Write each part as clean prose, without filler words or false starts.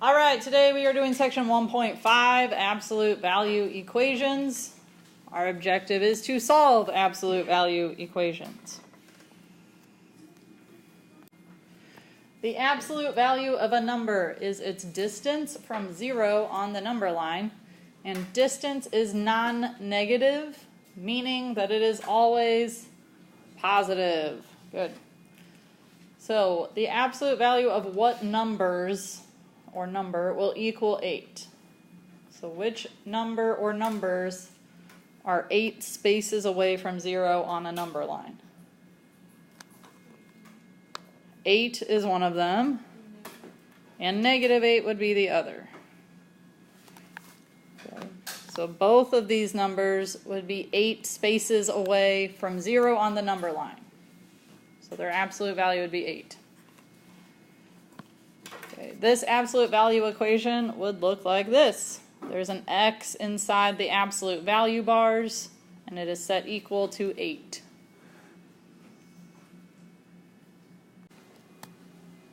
All right, today we are doing section 1.5, absolute value equations. Our objective is to solve absolute value equations. The absolute value of a number is its distance from 0 on the number line, and distance is non-negative, meaning that it is always positive. Good. So the absolute value of what numbers or number will equal 8? So which number or numbers are 8 spaces away from 0 on a number line? 8 is one of them, and -8 would be the other. Okay. So both of these numbers would be 8 spaces away from 0 on the number line. So their absolute value would be 8. Okay. This absolute value equation would look like this. There's an x inside the absolute value bars, and it is set equal to 8.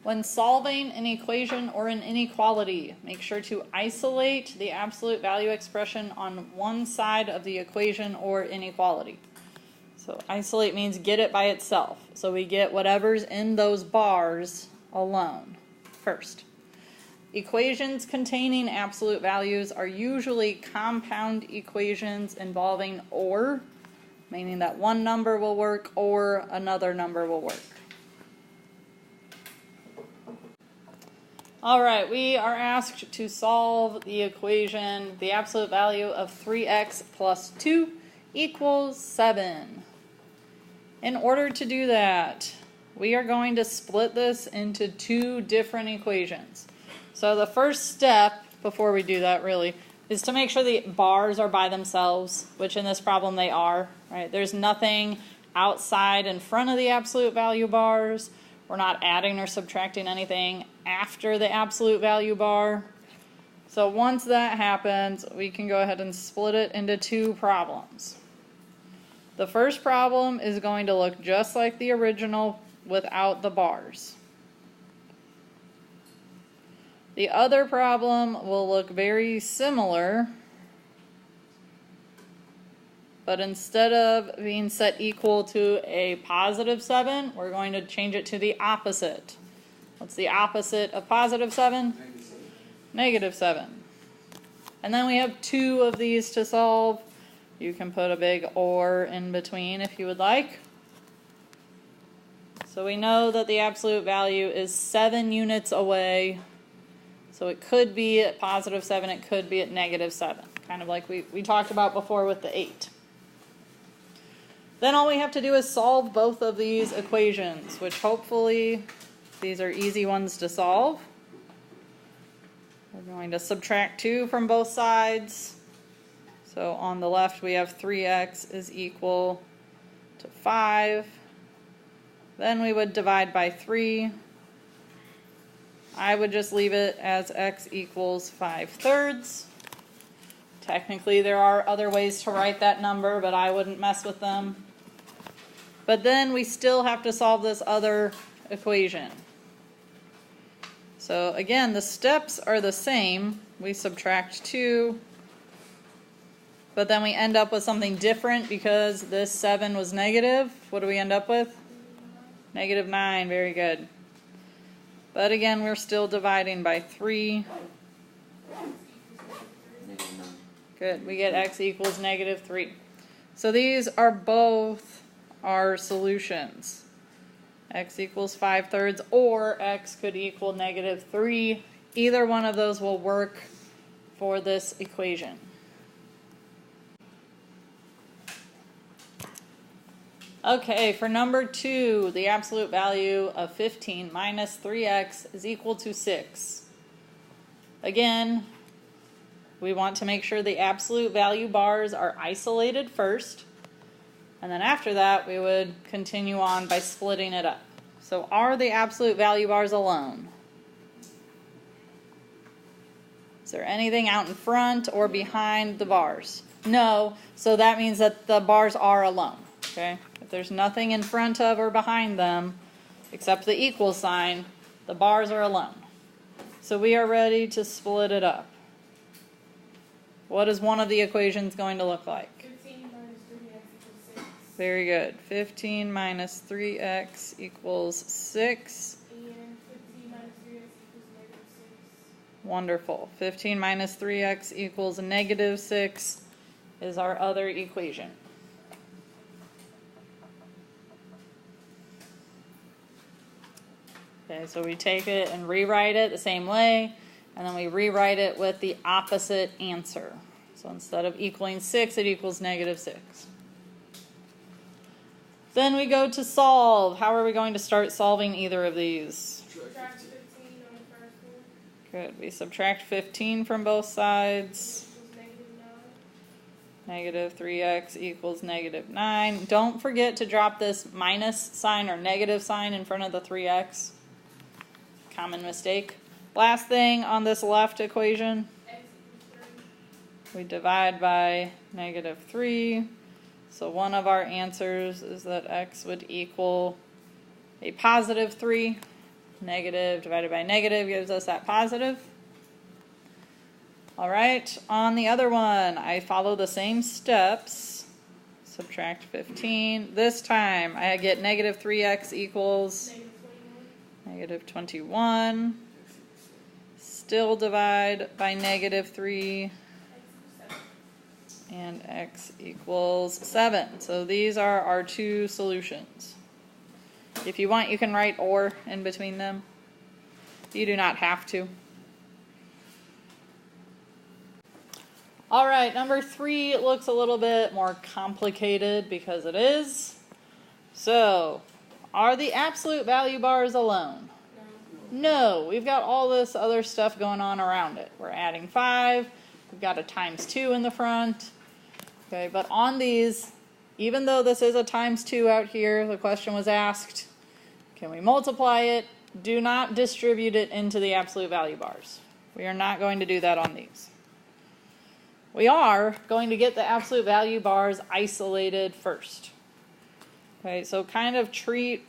When solving an equation or an inequality, make sure to isolate the absolute value expression on one side of the equation or inequality. So isolate means get it by itself. So we get whatever's in those bars alone first. Equations containing absolute values are usually compound equations involving or, meaning that one number will work or another number will work. All right, we are asked to solve the equation, the absolute value of 3x plus 2 equals 7. In order to do that, we are going to split this into two different equations. So the first step, before we do that really, is to make sure the bars are by themselves, which in this problem they are, right? There's nothing outside in front of the absolute value bars. We're not adding or subtracting anything after the absolute value bar. So once that happens, we can go ahead and split it into two problems. The first problem is going to look just like the original without the bars. The other problem will look very similar, but instead of being set equal to a positive 7, we're going to change it to the opposite. What's the opposite of positive 7? Negative 7. And then we have two of these to solve. You can put a big or in between if you would like. So we know that the absolute value is 7 units away. So it could be at positive 7, it could be at negative 7. Kind of like we talked about before with the 8. Then all we have to do is solve both of these equations, which hopefully these are easy ones to solve. We're going to subtract 2 from both sides. So on the left we have 3x is equal to 5. Then we would divide by 3. I would just leave it as x equals 5/3. Technically there are other ways to write that number, but I wouldn't mess with them. But then we still have to solve this other equation. So again, the steps are the same. We subtract 2, but then we end up with something different because this 7 was negative. What do we end up with? -9, very good. But again, we're still dividing by 3. Good, we get x equals -3. So these are both our solutions. X equals 5/3 or x could equal -3. Either one of those will work for this equation. Okay, for number 2, the absolute value of 15 minus 3x is equal to 6. Again, we want to make sure the absolute value bars are isolated first, and then after that we would continue on by splitting it up. So are the absolute value bars alone? Is there anything out in front or behind the bars? No, so that means that the bars are alone. Okay? If there's nothing in front of or behind them except the equal sign, the bars are alone. So we are ready to split it up. What is one of the equations going to look like? 15 minus 3x equals 6. Very good. 15 minus 3x equals 6. And 15 minus 3x equals negative 6. Wonderful. 15 minus 3x equals negative 6 is our other equation. Okay, so we take it and rewrite it the same way, and then we rewrite it with the opposite answer. So instead of equaling 6, it equals negative 6. Then we go to solve. How are we going to start solving either of these? Subtract 15 on the first one. Good. We subtract 15 from both sides. Equals negative 9. Negative 3x equals negative 9. Don't forget to drop this minus sign or negative sign in front of the 3x. Common mistake. Last thing on this left equation, X equals 3. we divide by negative 3. So one of our answers is that x would equal a positive 3. Negative divided by negative gives us that positive. All right, on the other one, I follow the same steps. Subtract 15. This time, I get negative 3x equals Negative 21. negative 21. Still divide by negative 3. And x equals 7. So these are our two solutions. If you want, you can write or in between them. You do not have to. All right, number 3 looks a little bit more complicated because it is. So, are the absolute value bars alone? No, we've got all this other stuff going on around it. We're adding 5. We've got a times 2 in the front. Okay, but on these, even though this is a times 2 out here, the question was asked, can we multiply it? Do not distribute it into the absolute value bars. We are not going to do that on these. We are going to get the absolute value bars isolated first. Okay, so kind of treat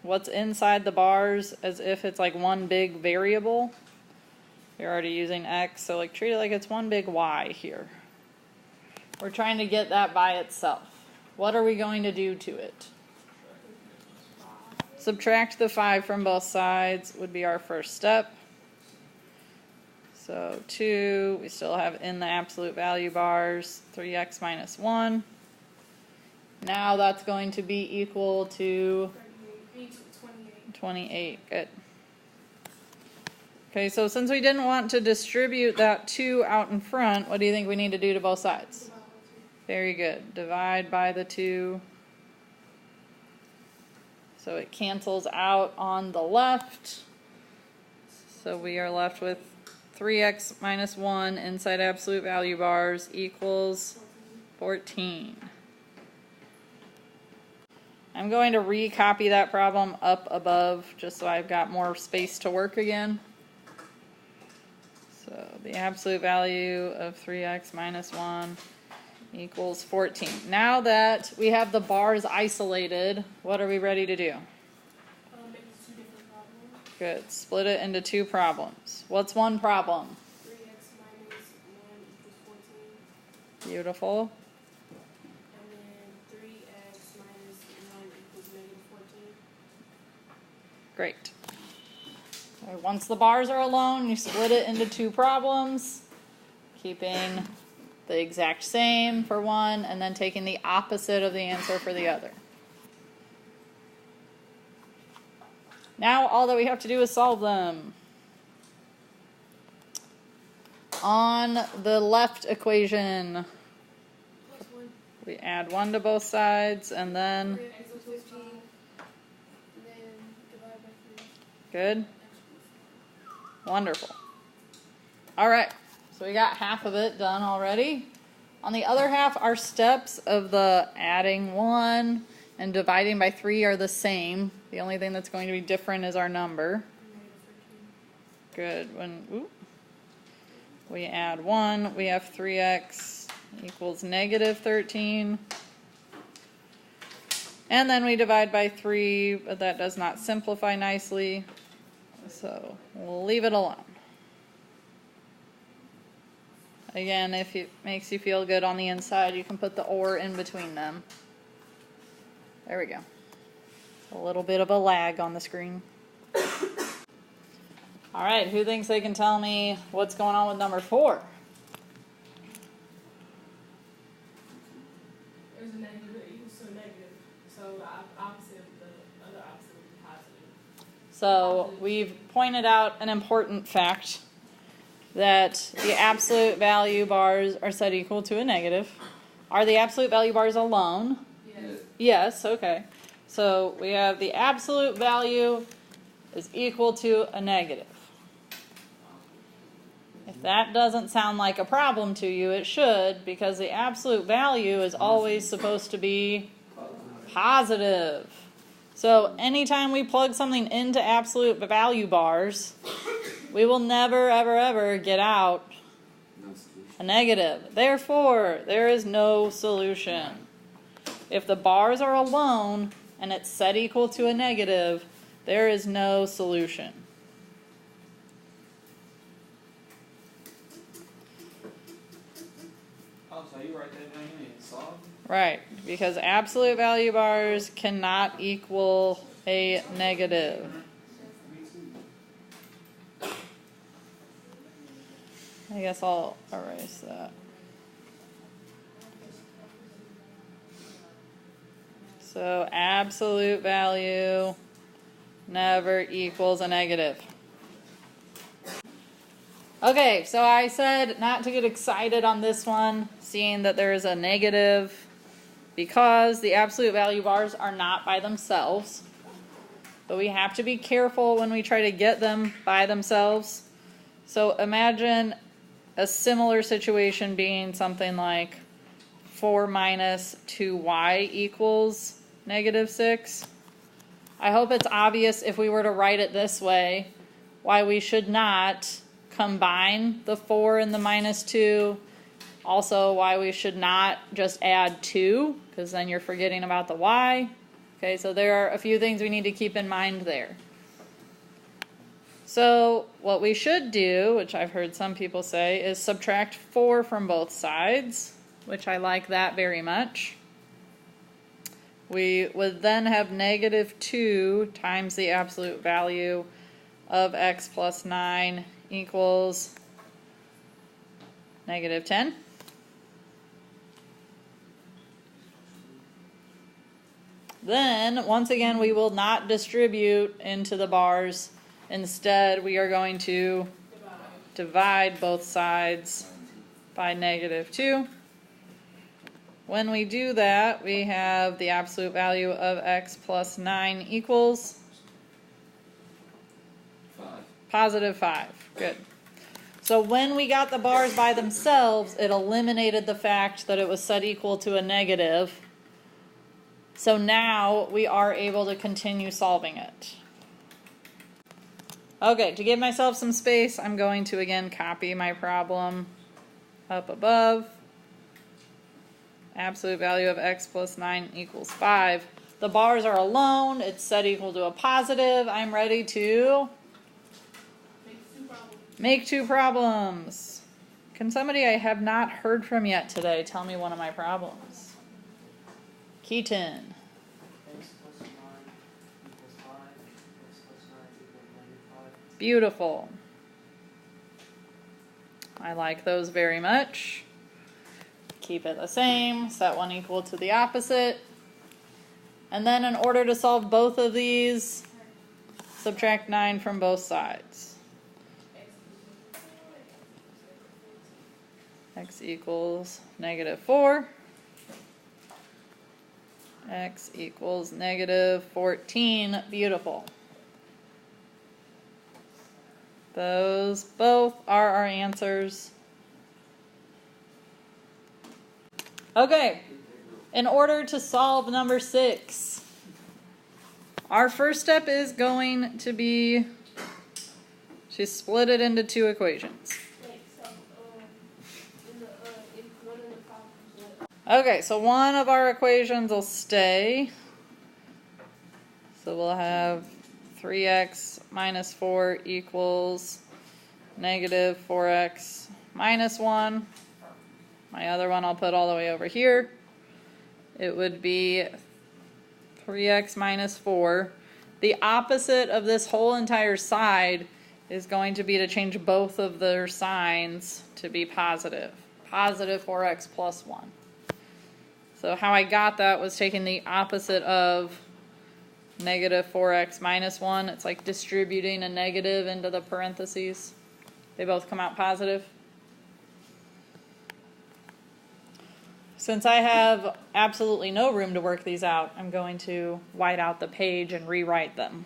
what's inside the bars as if it's like one big variable. You're already using x, so like treat it like it's one big y here. We're trying to get that by itself. What are we going to do to it? Subtract the 5 from both sides would be our first step. So 2, we still have in the absolute value bars, 3x minus 1. Now that's going to be equal to 28. Good. Okay, so since we didn't want to distribute that 2 out in front, what do you think we need to do to both sides? Very good. Divide by the 2. So it cancels out on the left. So we are left with 3x minus 1 inside absolute value bars equals 14. I'm going to recopy that problem up above just so I've got more space to work again. So the absolute value of 3x minus 1 equals 14. Now that we have the bars isolated, what are we ready to do? Make it 2 different problems. Good. Split it into 2 problems. What's one problem? 3x minus 1 equals 14. Beautiful. And then 3x minus 1 equals negative 14. Great. Okay, once the bars are alone, you split it into 2 problems, keeping the exact same for one, and then taking the opposite of the answer for the other. Now all that we have to do is solve them. On the left equation, Plus 1. we add 1 to both sides, and then, 3x equals 15. And then divide by 3. good? Wonderful. All right. So we got half of it done already. On the other half, our steps of the adding 1 and dividing by 3 are the same. The only thing that's going to be different is our number. Good. When we add 1, we have 3x equals negative 13. And then we divide by 3, but that does not simplify nicely. So we'll leave it alone. Again, if it makes you feel good on the inside, you can put the or in between them. There we go. A little bit of a lag on the screen. All right, who thinks they can tell me what's going on with number 4? There's a negative that equals to a negative. So the opposite of the other opposite would be positive. So we've pointed out an important fact that the absolute value bars are set equal to a negative. Are the absolute value bars alone? Yes. Yes, okay. So we have the absolute value is equal to a negative. If that doesn't sound like a problem to you, it should, because the absolute value is always supposed to be positive. So anytime we plug something into absolute value bars, we will never, ever, ever get out a negative. Therefore, there is no solution. If the bars are alone and it's set equal to a negative, there is no solution. Oh, so you write that down and solve? Right, because absolute value bars cannot equal a negative. I guess I'll erase that. So absolute value never equals a negative. Okay, so I said not to get excited on this one, seeing that there is a negative, because the absolute value bars are not by themselves. But we have to be careful when we try to get them by themselves. So imagine a similar situation being something like 4 minus 2y equals negative 6. I hope it's obvious if we were to write it this way, why we should not combine the 4 and the minus 2. Also, why we should not just add 2, because then you're forgetting about the y. Okay, so there are a few things we need to keep in mind there. So what we should do, which I've heard some people say, is subtract 4 from both sides, which I like that very much. We would then have negative 2 times the absolute value of x plus 9 equals negative 10. Then, once again, we will not distribute into the bars. Instead, we are going to divide both sides by negative 2. When we do that, we have the absolute value of x plus 9 equals positive 5. Good. So when we got the bars by themselves, it eliminated the fact that it was set equal to a negative. So now we are able to continue solving it. Okay, to give myself some space, I'm going to again copy my problem up above. Absolute value of x plus 9 equals 5. The bars are alone. It's set equal to a positive. I'm ready to make 2 problems. Can somebody I have not heard from yet today tell me one of my problems? Keaton. X plus 9 equals 5. X plus 9 equals negative 5. Beautiful. I like those very much. Keep it the same. Set one equal to the opposite. And then in order to solve both of these, subtract 9 from both sides. X equals negative 4. X equals negative 14. Beautiful. Those both are our answers. Okay, in order to solve number 6, our first step is going to be to split it into 2 equations. Okay, so one of our equations will stay. So we'll have 3x minus 4 equals negative 4x minus 1. My other one I'll put all the way over here. It would be 3x minus 4. The opposite of this whole entire side is going to be to change both of their signs to be positive. Positive 4x plus 1. So how I got that was taking the opposite of negative 4x minus 1. It's like distributing a negative into the parentheses. They both come out positive. Since I have absolutely no room to work these out, I'm going to white out the page and rewrite them.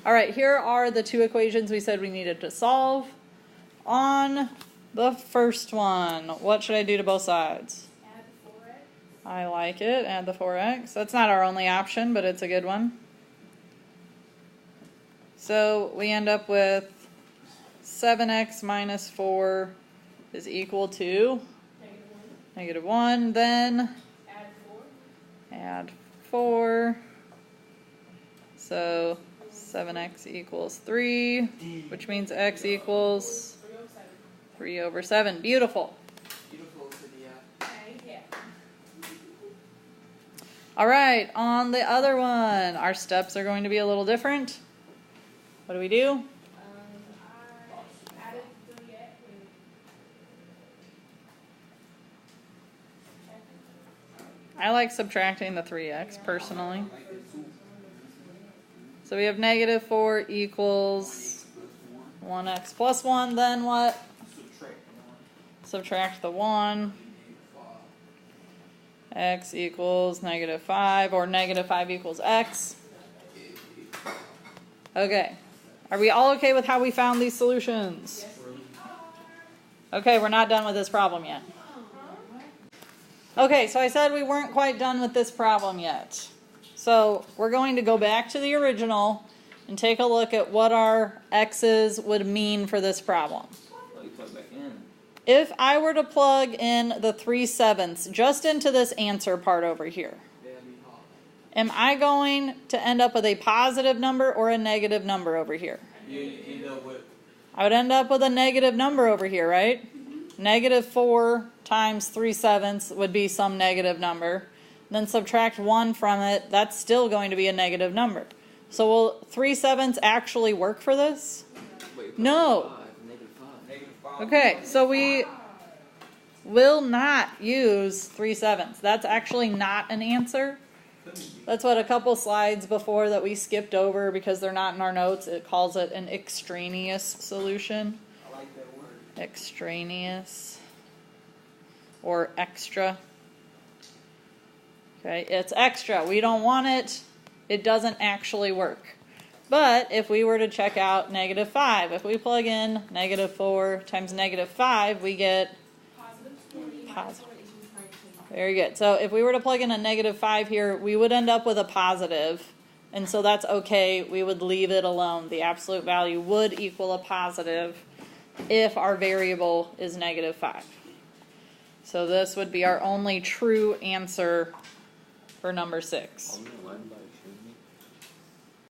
All right, here are the two equations we said we needed to solve. On the first one, what should I do to both sides? Add the 4x. I like it. Add the 4x. That's not our only option, but it's a good one. So we end up with 7x minus 4 is equal to negative 1. Then add 4. So 7x equals 3, which means x equals 3 over 7. Beautiful. Beautiful to the All right, on the other one, our steps are going to be a little different. What do we do? I added 3x. I like subtracting the 3x personally. So we have negative 4 equals 1x plus 1. Then what? Subtract the 1. X equals negative 5, or negative 5 equals x. Okay. Are we all okay with how we found these solutions? Okay, we're not done with this problem yet. Okay, so I said we weren't quite done with this problem yet. So we're going to go back to the original and take a look at what our x's would mean for this problem. Oh, you plug back in. If I were to plug in the 3/7 just into this answer part over here, am I going to end up with a positive number or a negative number over here? You end up with. I would end up with a negative number over here, right? Negative 4 times 3/7 would be some negative number. Then subtract 1 from it, that's still going to be a negative number. So will 3/7 actually work for this? No. Okay, so we will not use 3/7. That's actually not an answer. That's what a couple slides before that we skipped over because they're not in our notes. It calls it an extraneous solution. I like that word. Extraneous or extra. Okay, it's extra. We don't want it. It doesn't actually work. But if we were to check out negative 5, if we plug in negative 4 times negative 5, we get positive. Very good. So if we were to plug in a negative 5 here, we would end up with a positive. And so that's okay. We would leave it alone. The absolute value would equal a positive if our variable is negative 5. So this would be our only true answer for number 6.